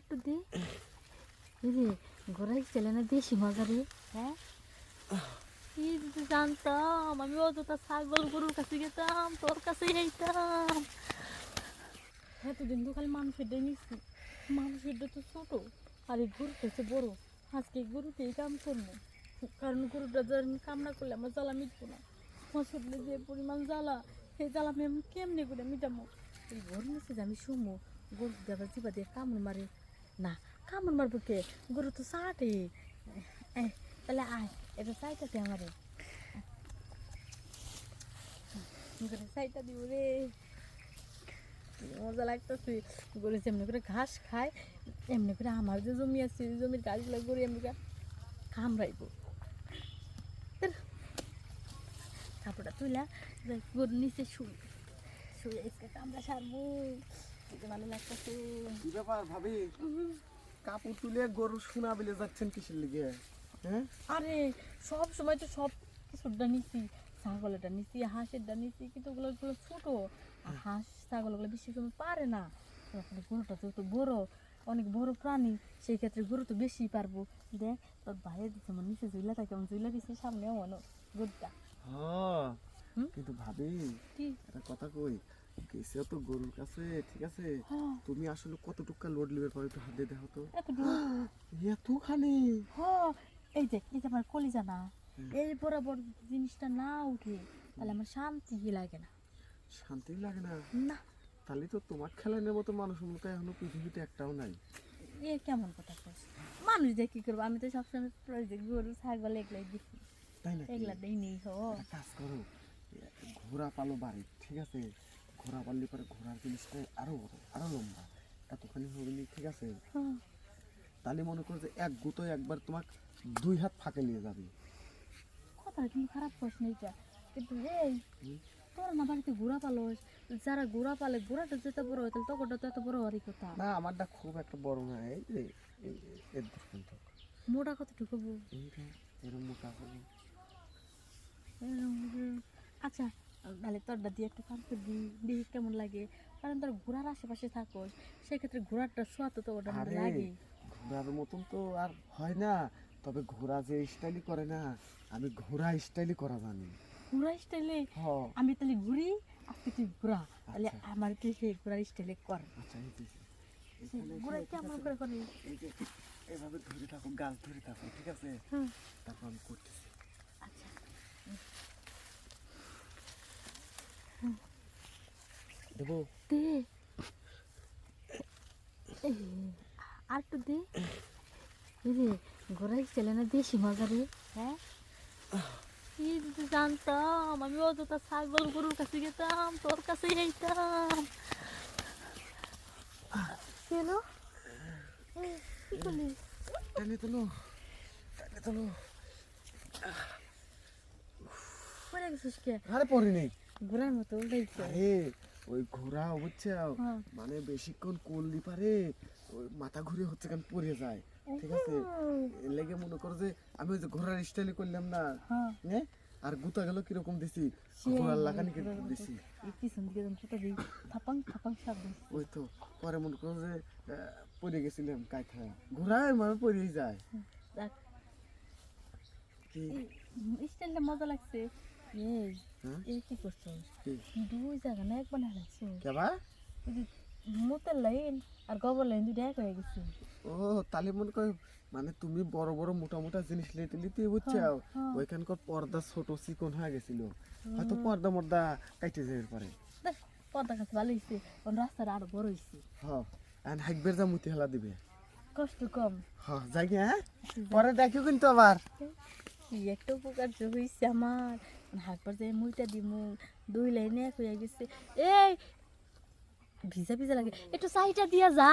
আটটু দে রে ঘোরাই চলে না দেশি মজা রে। হ্যাঁ কি যদি জানতাম আমি অযথা ছাগল গরুর কাছে গেতাম তোর কাছে এইতাম। এতদিন তো খালি মানুষের ডে নিচ্ছি, মানুষের ডে তো ছোট আর এই গরুটা হচ্ছে বড়। আজকে এই গরুতেই কাম করবো, কারণ গরুটা কাম না করলে আমার জ্বালা মিটবো না। আমার শরীরে যে পরিমাণ জ্বালা, সেই জ্বালা আমি কেমনে করে মিটামো? এই গরু নিচে যে আমি শুমো, গরু দেবার জিবা দিয়ে কামড় মারে না, কামড় মারবো কে? গরু তো চাটে। তাহলে আয় এটা চাইটাতে আমারে চাইটা দিব রে, মজা লাগতেছে। গরু এমনি করে ঘাস খায়, এমনি করে আমার যে জমি আছে জমির গাছগুলো গরু এমনি করে কামড়াইব। কাপড়টা তুইলা গরু নিচে শুই শুয়ে কামড়া সারবো, ভালো লাগতেছে। কি ব্যাপার ভাবি, কাপড় তুলে গরু শোনা বিলে যাচ্ছেন কিসের লিগে? হ্যাঁ আরে সব সময় তো সব কিছুটা নিছি, ছাগলটা নিছি হাঁসেরটা নিছি, কিন্তু ওগুলো ওগুলো ছোটো। আর হাঁস ছাগলগুলো বেশি সময় পারে না, গরুটা তো বড়, অনেক বড় প্রাণী, সেই ক্ষেত্রে গরু তো বেশি পারবো। দেখ তোর ভাইয়ের দিচ্ছে আমার নিচে জুইলা থাকে, আমার জুইলা দিচ্ছে সামনেও মনে গরুটা। হ্যাঁ হুম? কিন্তু ভাবি কি একটা কথা কই, গেছে তো গরুর কাছে, ঠিক আছে, হ্যাঁ তুমি আসলে কতটুকু লোড লিবার পরে একটু হাত দিয়ে দেখো তো। এতটুকু এতখানি? হ্যাঁ এই যে আমার কলিজা না, এই বরাবর জিনিসটা না উঠে তাহলে আমার শান্তি লাগে না। শান্তি লাগে না? না তাহলে তো তোমার খেলানোর মতো মানুষ মতো এখনো পৃথিবীতে একটাও নাই। এ কেমন কথা বলছ? মানুষ দিয়ে কি করবো, আমি তো সবসময় প্রয়োজন গরু ছাগল এগুলাই দেখি, তাই না? এগুলা দেই নেই হ। একটা কাজ করো, ঘোড়া পালো বাড়ি, ঠিক আছে, ঘোড়া পাললে পরে ঘোড়ার জিনিসটা আরো বড় আরো লম্বা, এতখানি হবে নি, ঠিক আছে? হ্যাঁ, তাহলে মনে করো যে এক গুতোয় একবার তোমার 2 হাত ফাঁকে নিয়ে যাবে। কথাটা কিন্তু খারাপ প্রশ্ন এটা, কিন্তু এই তোর না বাড়িতে ঘোড়া পালোস, যারা ঘোড়া পালে ঘোড়াটা যেত বড় হয় তাহলে তখনটা তো এত বড় হওয়ারই কথা। না আমারটা খুব একটা বড় না, এই যে এর দেখুন তো, মোটা কতটুকু হবো? এইটা এরকম মোটা হবে। আচ্ছা তাহলে তোরটা দিয়ে একটু কাম করবি, দেখি কেমন লাগে, কারণ তোর ঘোড়ার আশেপাশে থাকোস, সেক্ষেত্রে ঘোড়াটা শোয়া তো ওটার মধ্যে আরে লাগে। ঘোড়ার মতন তো আর হয় না, তবে ঘোড়া যে স্টাইলই করে না, আমি ঘোড়া স্টাইলই করা জানি। ঘোড়া স্টাইলে হ আমি তাহলে ঘুরি, আজকে তুই ঘোরা, তাহলে আচ্ছা আমার তুই সেই ঘোড়ার স্টাইলে কর। আচ্ছা, এই যে এখানে ঘোড়া এসে, ঠিক কেমন আছে, করে করে? এই যে এভাবে ধরে থাকো, গাছ ধরে থাকো, ঠিক আছে, হুম তারপর আমি করতেছি। আচ্ছা দেবো? দে আর একটু দে রে, ঘোড়াই চলে না দেশি মজা রে। হ্যাঁ কি যদি জানতাম আমি অযথা ছাগল গরুর কাছে গেতাম তোর কাছে এইতাম। কেন কি করলি? টানে তোলো, টানে তোলো। পরে গেছিস কে? আরে পরে নেই। ঘোড়ার মতো উল্টাইছে। আরে ওই ঘোড়া বুঝছে, হ্যাঁ মানে বেশিক্ষণ করলি পারে ওই মাথা ঘুরে হচ্ছে কেন পড়ে যায়, ঠিক আছে, এর লেগে মনে করো যে আমি ওই যে ঘোড়ার স্টাইলে করলাম না, হ্যাঁ হ্যাঁ, আর গুতা গেল কিরকম দিছি, সে ঘোড়ার লাগানি কিরকম দিছি। এই পিছন দিকে যখন কোথা দিই থাপাং থাপাং শব্দ। ওই তো পরে মনে করো যে পড়ে গেছিলাম কাইথা, ঘোড়ায় মানে পড়েই যায়। দেখ কি? এই স্টাইলটা মজা লাগছে। এই হ্যাঁ এই কি করছস? কি? দুই জায়গা না একবার হারাইছো, কেবা? মুতের লাইন আর গোবর লাইন দুইটা এক হয়ে গেছে। ও তাহলে মনে কর, মানে তুমি বড় বড় মোটা মোটা জিনিস লিতে লিতে বুঝছো, হ্যাঁ, হ্যাঁ। ওইখানকার পর্দা ছোট চিকন হয়ে গেছিল, হয়তো পর্দা মর্দা কাইটে যাওয়ার পরে। দেখ পর্দা কাছে ভালো হয়েছে, কারণ রাস্তাটা আরো বড় হয়েছে, হ্যাঁ এখন হাইকবের যা মুতি হেলা দিবে। কষ্ট কম। হ্যাঁ যাই গে, হ্যাঁ পরে দেখো কিন্তু আবার। কি একটা উপকার যে হয়েছে আমার, হাকবার যে মুইটা দিমু দুই লাইনে এক হয়ে গেছে। এই ভিজা ভিজা লাগে, একটু চাইটা দিয়া যা।